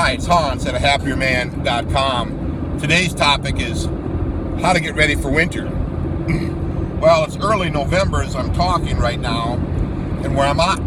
Hi, it's Hans at ahappierman.com. Today's topic is how to get ready for winter. Well, it's early November as I'm talking right now, and where I'm at,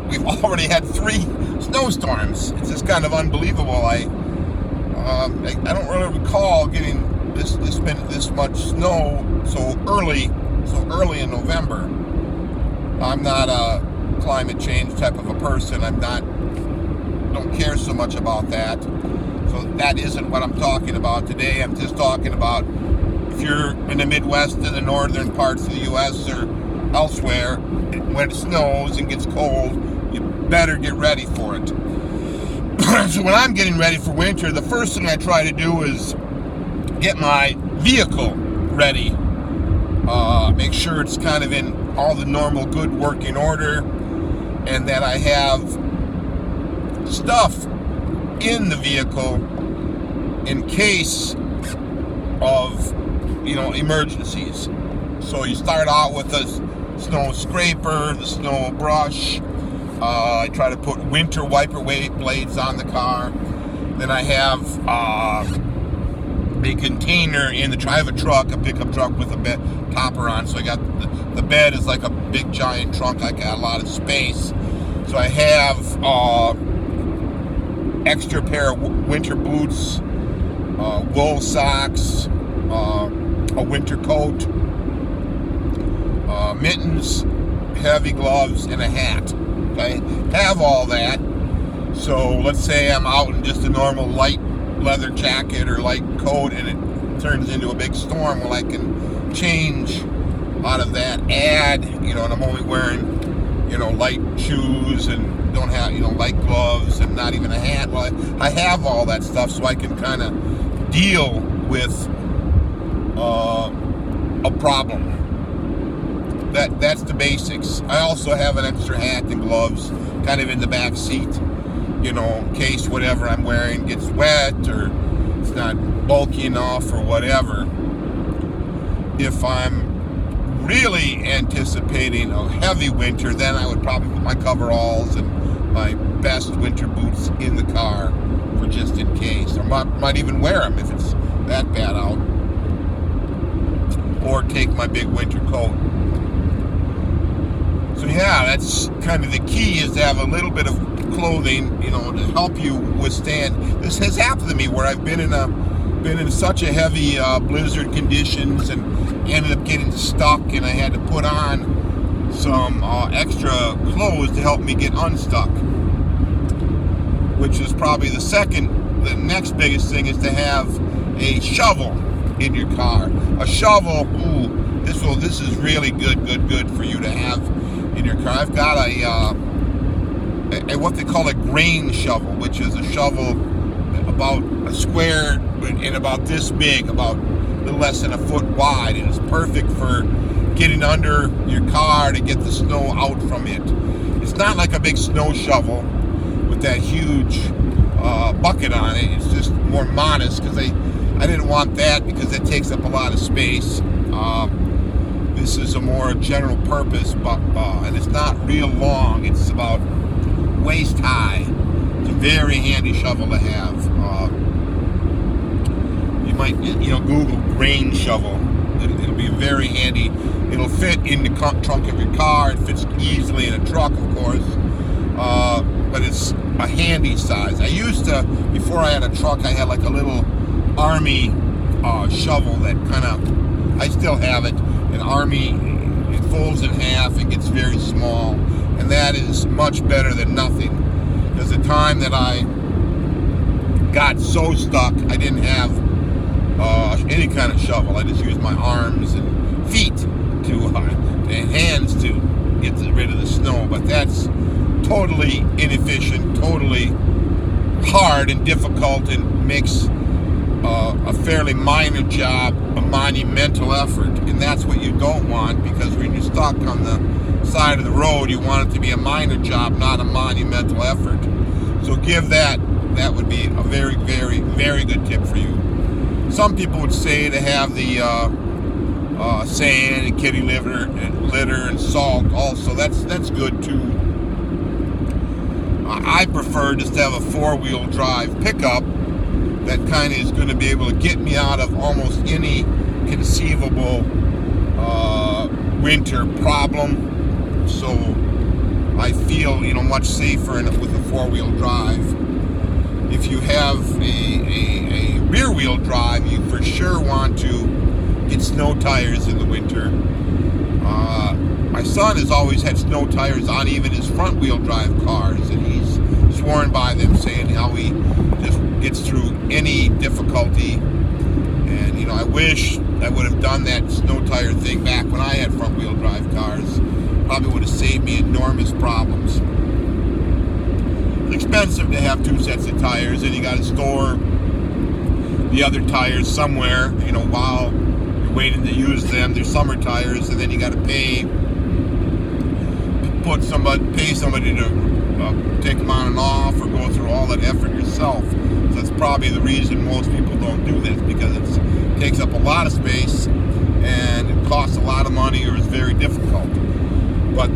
we've already had 3 snowstorms. It's just kind of unbelievable. I don't really recall getting this much snow so early in November. I'm not a climate change type of a person. Don't care so much about that. So that isn't what I'm talking about today. I'm just talking about if you're in the Midwest and the northern parts of the U.S. or elsewhere, when it snows and gets cold, you better get ready for it. So when I'm getting ready for winter, the first thing I try to do is get my vehicle ready. Make sure it's kind of in all the normal good working order, and that I have stuff in the vehicle in case of emergencies. So you start out with the snow scraper, the snow brush. I try to put winter wiper blades on the car. Then I have a container in the I have a pickup truck with a bed topper on, so I got the bed is like a big giant trunk. I got a lot of space, so I have extra pair of winter boots, wool socks, a winter coat, mittens, heavy gloves, and a hat. I have all that. So let's say I'm out in just a normal light leather jacket or light coat, and it turns into a big storm. Well, I can change out of that, and I'm only wearing light shoes and don't have light gloves and not even a hat. Well, I have all that stuff, so I can kind of deal with a problem. That's the basics. I also have an extra hat and gloves kind of in the back seat, in case whatever I'm wearing gets wet or it's not bulky enough or whatever. If I'm really anticipating a heavy winter, then I would probably put my coveralls and my best winter boots in the car for just in case. Or might even wear them if it's that bad out. Or take my big winter coat. So yeah, that's kind of the key, is to have a little bit of clothing, to help you withstand. This has happened to me where I've been in such a heavy blizzard conditions and ended up getting stuck, and I had to put on some extra clothes to help me get unstuck. Which is probably the next biggest thing, is to have a shovel in your car. A shovel, this is really good for you to have in your car. I've got a what they call a grain shovel, which is a shovel about a square and about this big, about a little less than a foot wide, and it's perfect for getting under your car to get the snow out from it. It's not like a big snow shovel with that huge bucket on it. It's just more modest, because I didn't want that because it takes up a lot of space. This is a more general purpose, and it's not real long. It's about waist high. It's a very handy shovel to have. You might Google grain shovel. It'll be very handy. It'll fit in the trunk of your car. It fits easily in a truck, of course, but it's a handy size. I used to, before I had a truck, I had like a little army shovel that I still have it. An army, it folds in half and gets very small, and that is much better than nothing. Because the time that I got so stuck, I didn't have any kind of shovel. I just used my arms and feet and hands to get rid of the snow. But that's totally inefficient, totally hard and difficult, and makes a fairly minor job a monumental effort. And that's what you don't want, because when you're stuck on the side of the road, you want it to be a minor job, not a monumental effort. So give that would be a very, very, very good tip for you. Some people would say to have the sand and kitty litter and salt also. That's good too. I prefer just to have a four-wheel drive pickup that kind of is going to be able to get me out of almost any conceivable winter problem. So I feel, much safer with a four-wheel drive. If you have a rear-wheel drive, you for sure want to get snow tires in the winter. My son has always had snow tires on even his front-wheel drive cars, and he's sworn by them, saying how he just gets through any difficulty. And I wish I would have done that snow tire thing back when I had front-wheel drive cars. Probably would have saved me enormous problems. It's expensive to have two sets of tires, and you got to store the other tires somewhere, while you're waiting to use them. They're summer tires, and then you got to pay somebody to take them on and off, or go through all that effort yourself. So that's probably the reason most people don't do this, because it takes up a lot of space and it costs a lot of money, or it's very difficult. But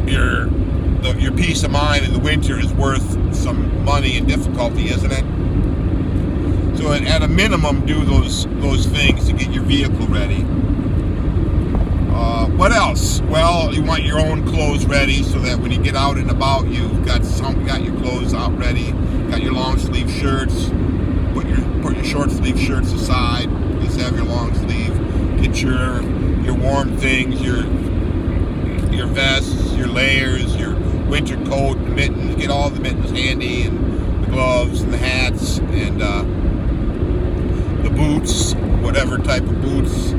your peace of mind in the winter is worth some money and difficulty, isn't it? So at a minimum, do those things to get your vehicle ready. What else? Well, you want your own clothes ready so that when you get out and about, you've got your clothes out ready. Got your long sleeve shirts. Put your short sleeve shirts aside. Just have your long sleeve. Get your warm things, your vests, your layers, your winter coat, the mittens. Get all the mittens handy, and the gloves and the hats and the boots, whatever type of boots.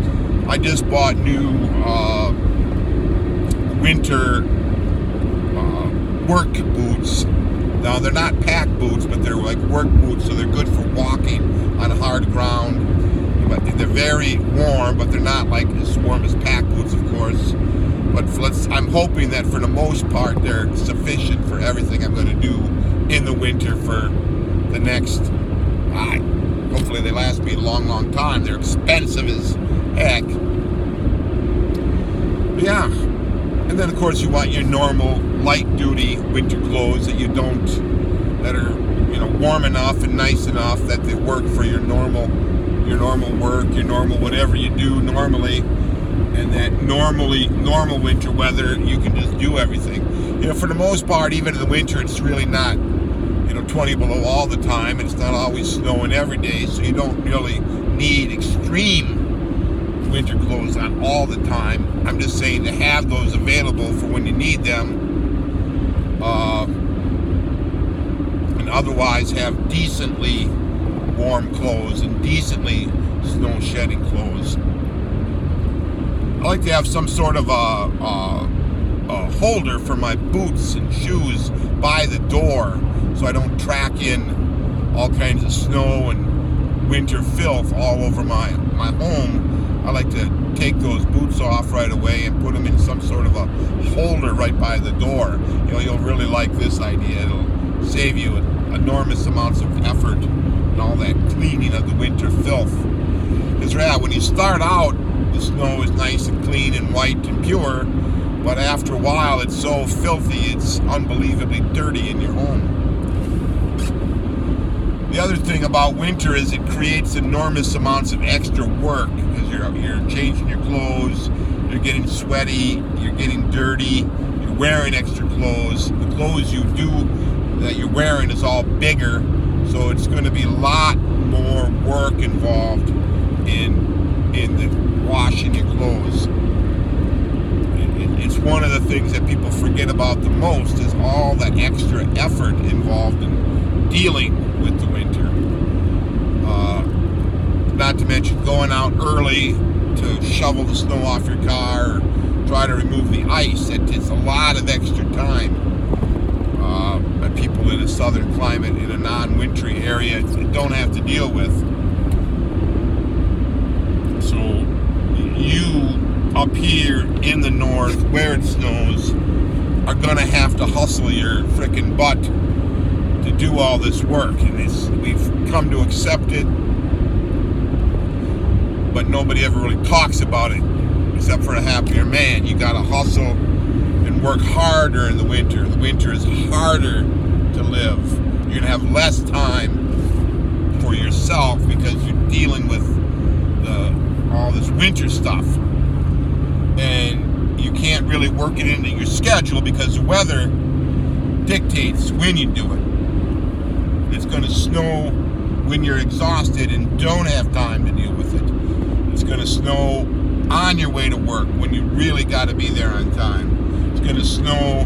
I just bought new winter work boots. Now, they're not pack boots, but they're like work boots, so they're good for walking on hard ground. But they're very warm, but they're not like as warm as pack boots, of course. But I'm hoping that for the most part, they're sufficient for everything I'm going to do in the winter for the next, hopefully they last me a long, long time. They're expensive as heck. Yeah. And then, of course, you want your normal light-duty winter clothes that are warm enough and nice enough that they work for your normal work, your normal whatever you do normally, and that normal winter weather, you can just do everything. For the most part, even in the winter, it's really not 20 below all the time, and it's not always snowing every day, so you don't really need extreme winter clothes on all the time. I'm just saying to have those available for when you need them, and otherwise have decently warm clothes and decently snow shedding clothes. I like to have some sort of a holder for my boots and shoes by the door, so I don't track in all kinds of snow and winter filth all over my home. I like to take those boots off right away and put them in some sort of a holder right by the door. You'll really like this idea. It'll save you enormous amounts of effort and all that cleaning of the winter filth. Because when you start out, the snow is nice and clean and white and pure, but after a while it's so filthy it's unbelievably dirty in your home. The other thing about winter is it creates enormous amounts of extra work, because you're changing your clothes, you're getting sweaty, you're getting dirty, you're wearing extra clothes. The clothes that you're wearing is all bigger, so it's going to be a lot more work involved in the washing your clothes. It's one of the things that people forget about the most, is all that extra effort involved in dealing with the winter. Not to mention going out early to shovel the snow off your car or try to remove the ice. It's a lot of extra time that people in a southern climate, in a non-wintry area, don't have to deal with. So you up here in the north, where it snows, are going to have to hustle your frickin' butt to do all this work. And we've come to accept it, but nobody ever really talks about it, except for a happier man. You got to hustle and work harder in the winter. The winter is harder to live. You're gonna have less time for yourself because you're dealing with all this winter stuff, and you can't really work it into your schedule because the weather dictates when you do it. It's going to snow when you're exhausted and don't have time to deal with it. It's going to snow on your way to work when you really got to be there on time. It's going to snow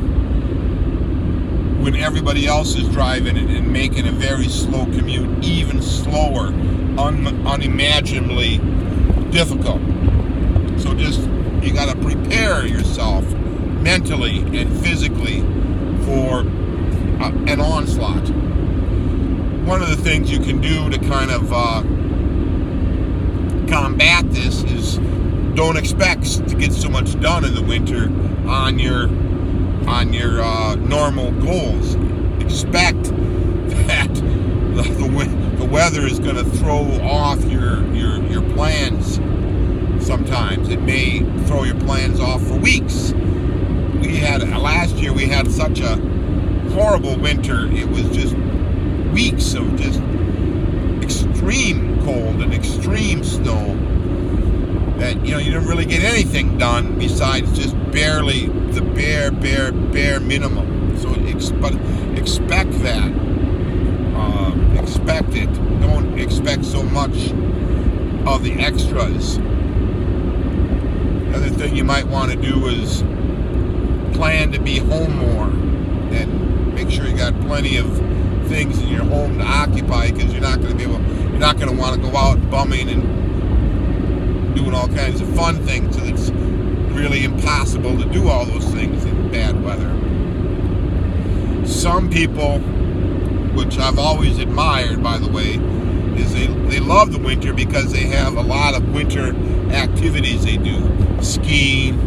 when everybody else is driving it and making a very slow commute even slower, unimaginably difficult. So just, you got to prepare yourself mentally and physically for an onslaught. One of the things you can do to kind of combat this is don't expect to get so much done in the winter on your normal goals. Expect that the weather is going to throw off your plans. Sometimes it may throw your plans off for weeks. Last year we had such a horrible winter. It was just weeks of just extreme cold and extreme snow that you didn't really get anything done besides just barely the bare minimum. So expect that. Expect it. Don't expect so much of the extras. The other thing you might want to do is plan to be home more and make sure you got plenty of things in your home to occupy, because you're not going to want to go out bumming and doing all kinds of fun things. So it's really impossible to do all those things in bad weather. Some people, which I've always admired, by the way, is they love the winter because they have a lot of winter activities they do. Skiing,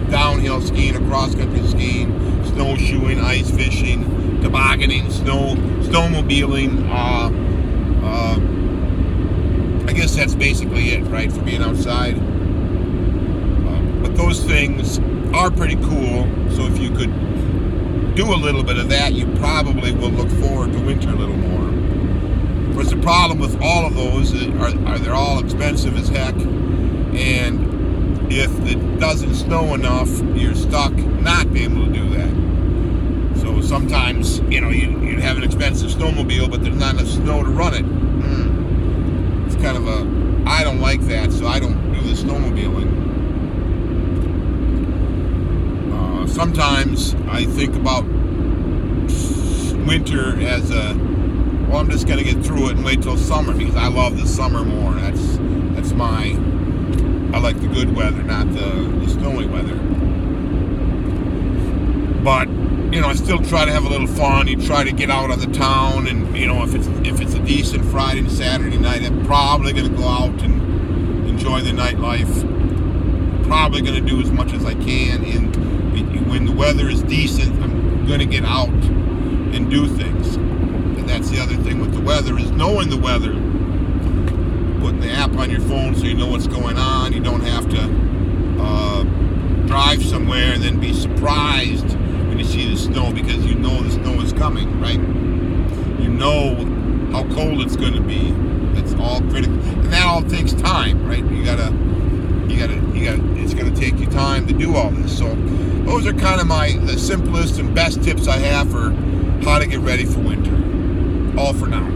downhill skiing, across country skiing, snowshoeing, ice fishing, tobogganing, snowmobiling. I guess that's basically it, right, for being outside. But those things are pretty cool, so if you could do a little bit of that, you probably will look forward to winter a little more. Of course, the problem with all of those are they're all expensive as heck, and if it doesn't snow enough, you're stuck not being able to do that. So sometimes, you'd have an expensive snowmobile, but there's not enough snow to run it. It's kind of I don't like that, so I don't do the snowmobiling. Sometimes I think about winter as I'm just going to get through it and wait till summer, because I love the summer more. I like the good weather, not the snowy weather. But I still try to have a little fun. You try to get out of the town, and if it's a decent Friday and Saturday night, I'm probably going to go out and enjoy the nightlife. Probably going to do as much as I can. And when the weather is decent, I'm going to get out and do things. And that's the other thing with the weather, is knowing the weather. Putting the app on your phone so you know what's going on. You don't have to drive somewhere and then be surprised when you see the snow, because you know the snow is coming, right? You know how cold it's going to be. That's all critical, and that all takes time, right? It's going to take you time to do all this. So those are kind of the simplest and best tips I have for how to get ready for winter. All for now.